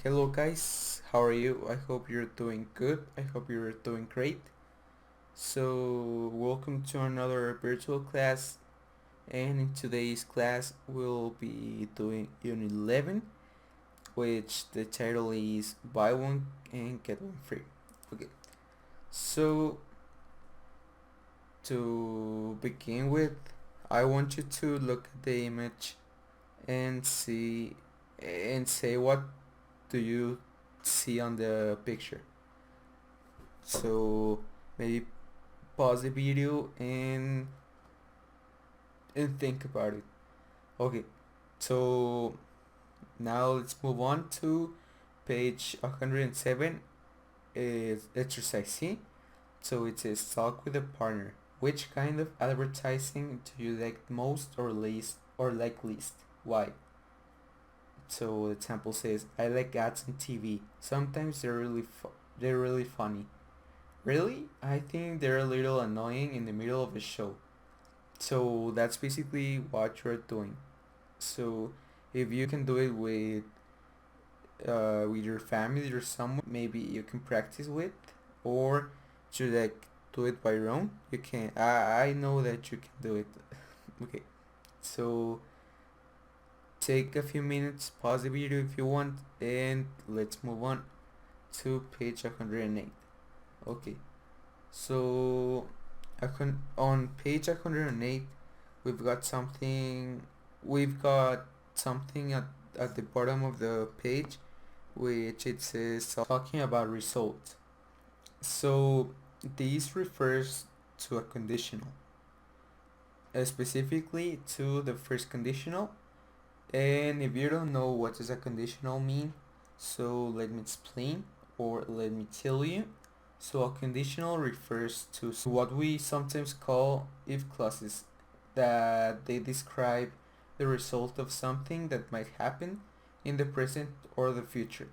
Hello guys, how are you? I hope you're doing good. I hope you're doing great. So, welcome to another virtual class, and in today's class we'll be doing Unit 11, which the title is Buy One and Get One Free. Okay, so to begin with, I want you to look at the image and see and say what do you see on the picture. So maybe pause the video and think about it. Okay, so now let's move on to page 107. Is exercise C. So it says talk with a partner. Which kind of advertising do you like most or least or like least? Why? So the example says I like ads on TV. Sometimes they're really funny. Really? I think they're a little annoying in the middle of a show. So that's basically what you're doing. So if you can do it with your family or someone maybe you can practice with, or to like do it by your own, you can. I know that you can do it. Okay. So take a few minutes, pause the video if you want, and let's move on to page 108. Okay. So on page 108 we've got something we've got something at the bottom of the page which it says talking about results. So this refers to a conditional, specifically to the first conditional. And if you don't know what does a conditional mean, so let me explain or let me tell you. So a conditional refers to what we sometimes call if clauses, that they describe the result of something that might happen in the present or the future.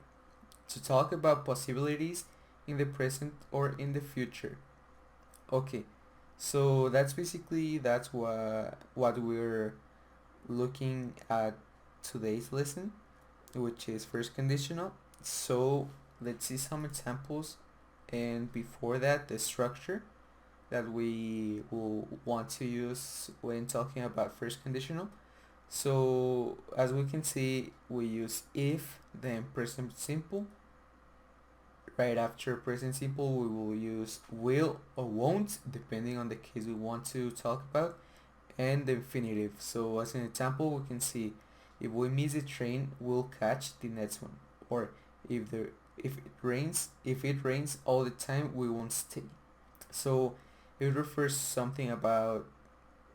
To talk about possibilities in the present or in the future. Okay, so that's what we're looking at today's lesson, which is first conditional. So let's see some examples, and before that the structure that we will want to use when talking about first conditional. So as we can see, we use if, then present simple. Right after present simple we will use will or won't depending on the case we want to talk about, and the infinitive. So as an example we can see if we miss the train we'll catch the next one, or if the if it rains all the time we won't stay. So it refers to something about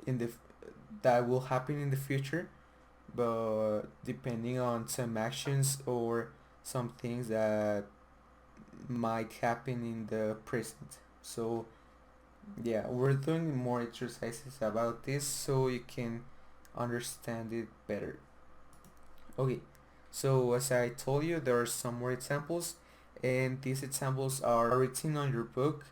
in the that will happen in the future, but depending on some actions or some things that might happen in the present. So yeah, we're doing more exercises about this so you can understand it better. Okay, so as I told you, there are some more examples, and these examples are written on your book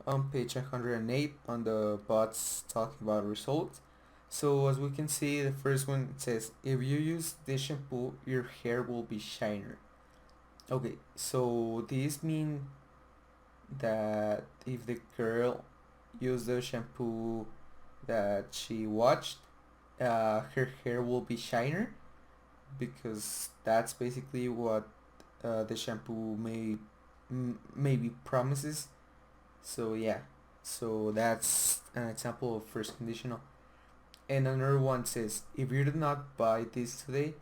on page 108 on the bots talking about results. So as we can see, the first one says, if you use this shampoo, your hair will be shinier. Okay, so this means that if the girl used the shampoo that she watched, her hair will be shinier, because that's basically what the shampoo maybe promises. So yeah, so that's an example of first conditional. And another one says, if you do not buy this today,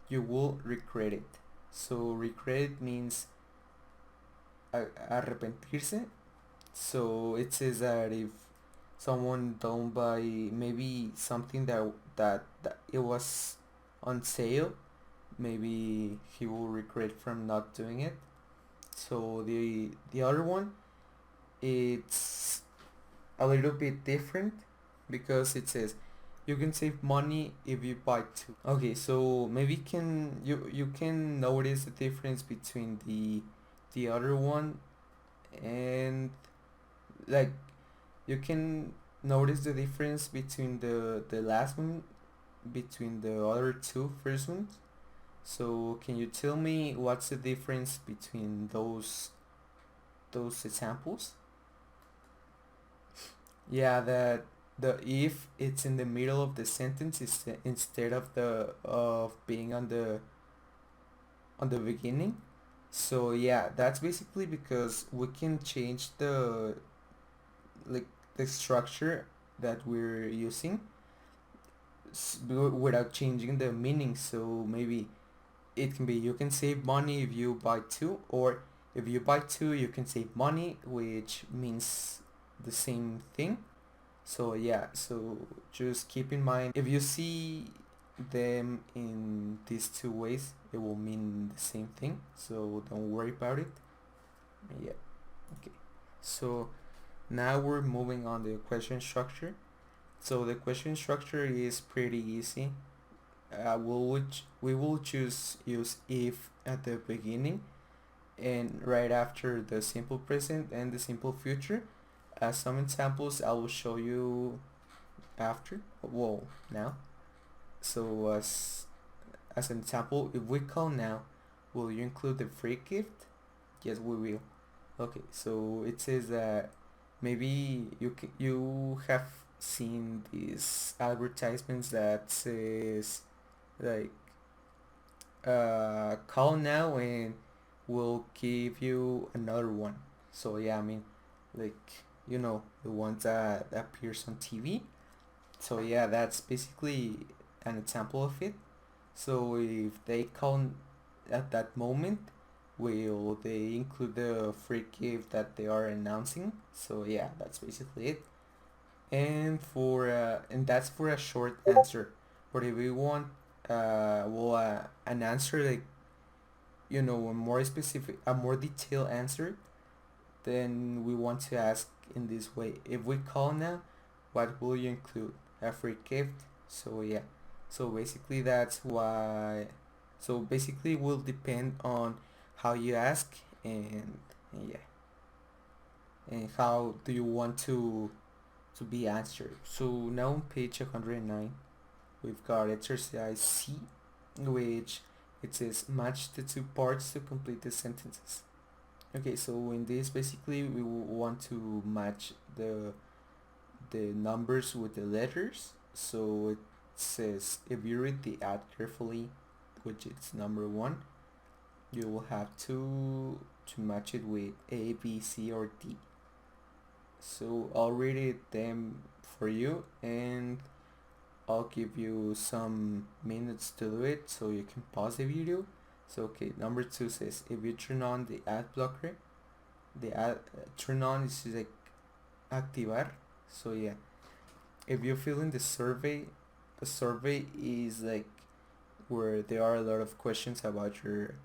you will regret it. So regret it means arrepentirse. So it says that if someone don't buy maybe something that it was on sale, maybe he will regret from not doing it. So the other one, it's a little bit different because it says you can save money if you buy two. Okay, so maybe you can notice the difference between the other one, and like you can notice the difference between the last one, between the other two first ones. So can you tell me what's the difference between those examples? Yeah, that the if it's in the middle of the sentence is instead of the of being on the beginning. So yeah, that's basically because we can change the like the structure that we're using without changing the meaning. So maybe it can be you can save money if you buy two, or if you buy two you can save money, which means the same thing. So yeah, so just keep in mind if you see them in these two ways, it will mean the same thing. So don't worry about it. Yeah, okay. So now we're moving on the question structure. So the question structure is pretty easy. We will choose use if at the beginning and right after the simple present and the simple future. Some examples I will show you after. Well, now. So as an example, if we call now, will you include the free gift? Yes, we will. Okay, so it says that maybe you have seen these advertisements that says like call now and we'll give you another one. So yeah, I mean like the ones that appears on TV. So yeah, that's basically an example of it. So if they call at that moment, will they include the free gift that they are announcing? So yeah, that's basically it. And that's for a short answer. But if we want an answer like a more specific, a more detailed answer, then we want to ask in this way: if we call now, what will you include? A free gift? So yeah. So basically that's why. So basically will depend on how you ask and yeah, and how do you want to be answered. So now on page 109, we've got exercise C, which it says match the two parts to complete the sentences. Okay, so in this basically we want to match the numbers with the letters. So it says if you read the ad carefully, which is number one, you will have to match it with A, B, C, or D. So I'll read it them for you and I'll give you some minutes to do it so you can pause the video. So okay, number two says if you turn on the ad blocker, the ad turn on is like activar. So yeah, if you fill in the survey, a survey is like where there are a lot of questions about your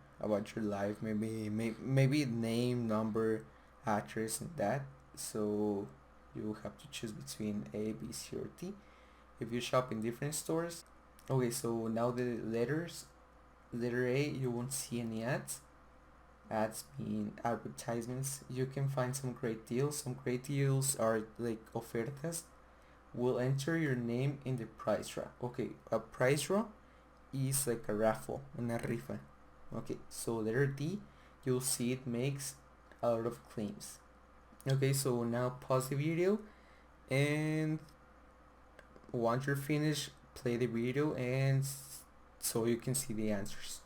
life, maybe name, number, address, and that. So you have to choose between A, B, C, or D. If you shop in different stores, okay. So now the letters, letter A, you won't see any ads. Ads mean advertisements. You can find some great deals. Some great deals are like ofertas. Will enter your name in the price draw. Okay, a price draw is like a raffle, una rifa. Okay, so letter D, you'll see it makes a lot of claims. Okay, so now pause the video and once you're finished, play the video and so you can see the answers.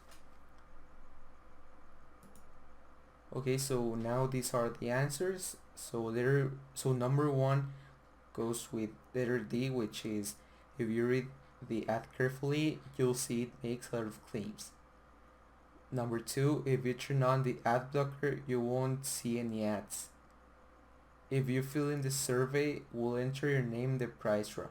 Okay, so now these are the answers. So number one goes with letter D, which is if you read the ad carefully, you'll see it makes a lot of claims. Number two, if you turn on the ad blocker, you won't see any ads. If you fill in the survey, we'll enter your name in the price draw.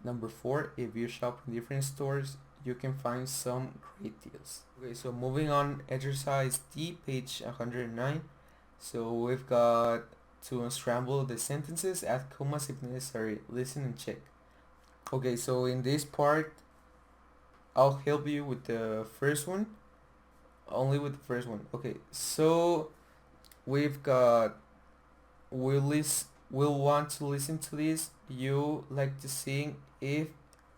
Number four, if you shop in different stores, you can find some great deals. Okay, so moving on, exercise D, page 109. So we've got to unscramble the sentences, add commas if necessary, listen and check. Okay, so in this part, I'll help you with the first one, only with the first one. Okay, so we've got we'll want to listen to this. You like to sing if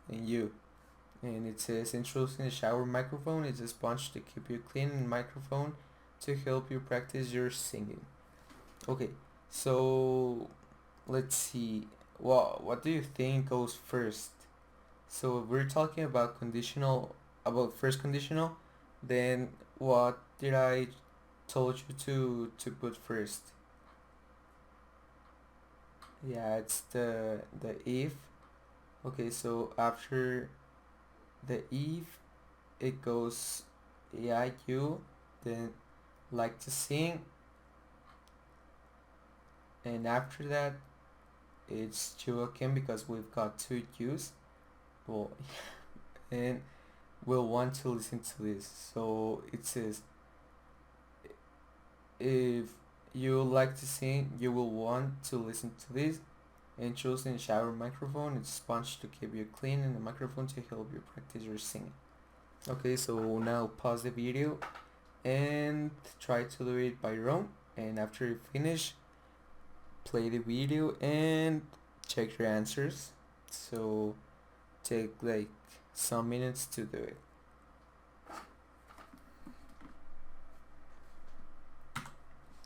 and you. And it says introducing the shower microphone. It's a sponge to keep you clean and microphone to help you practice your singing. Okay, so let's see. What do you think goes first? So if we're talking about first conditional, then what did I told you to put first? Yeah, it's the if. Okay, so after the if, it goes yeah you, then like to sing, and after that it's you again because we've got two U's. Well, and we'll want to listen to this. So it says if you like to sing, you will want to listen to this. And choosing shower microphone, it's sponge to keep you clean and the microphone to help you practice your singing. Okay, so now pause the video and try to do it by your own. And after you finish, play the video and check your answers. So take like some minutes to do it.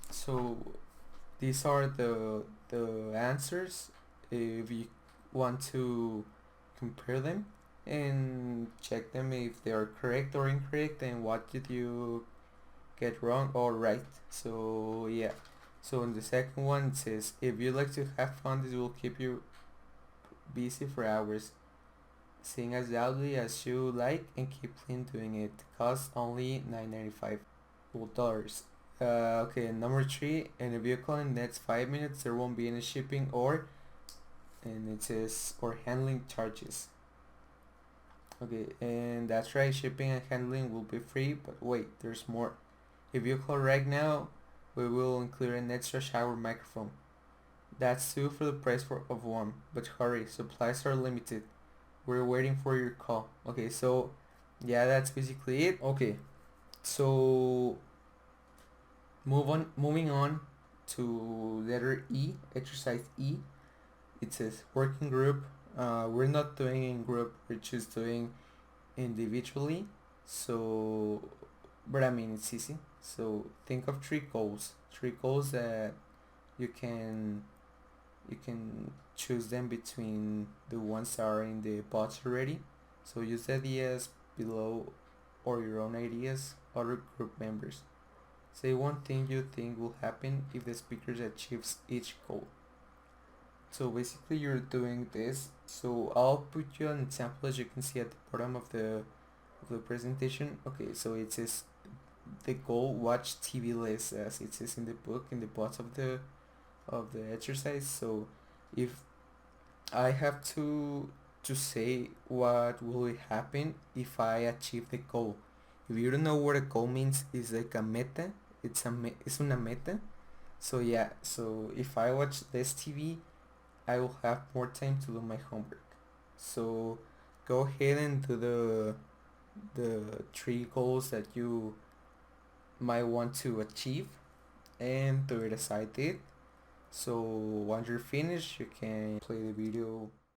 So these are the answers. If you want to compare them and check them if they are correct or incorrect, and what did you get wrong or right. So yeah, so in the second one it says if you like to have fun, this will keep you busy for hours. Sing as loudly as you like and keep clean doing it. Costs only $9.95 dollars. Okay, number three, in a vehicle in the next 5 minutes there won't be any shipping or, and it says, or handling charges. Okay, and that's right, shipping and handling will be free, but wait, there's more. If you call right now, we will include an extra shower microphone. That's two for the price of one, but hurry, supplies are limited. We're waiting for your call. Okay, so yeah, that's basically it. Okay, so moving on to letter E, exercise E. It says working group. We're not doing in group, we're just doing individually. So, but I mean it's easy. So think of three goals that you can choose them between the ones that are in the box already. So use the ideas below or your own ideas, other group members. Say one thing you think will happen if the speakers achieves each goal. So basically you're doing this. So I'll put you an example as you can see at the bottom of the presentation. Okay, so it says the goal watch TV less as it says in the book in the bottom of the exercise. So if I have to say what will happen if I achieve the goal. If you don't know what a goal means, it's like a meta. It's una meta. So yeah, so if I watch this TV, I will have more time to do my homework. So go ahead and do the three goals that you might want to achieve and do it as I did. So once you're finished, you can play the video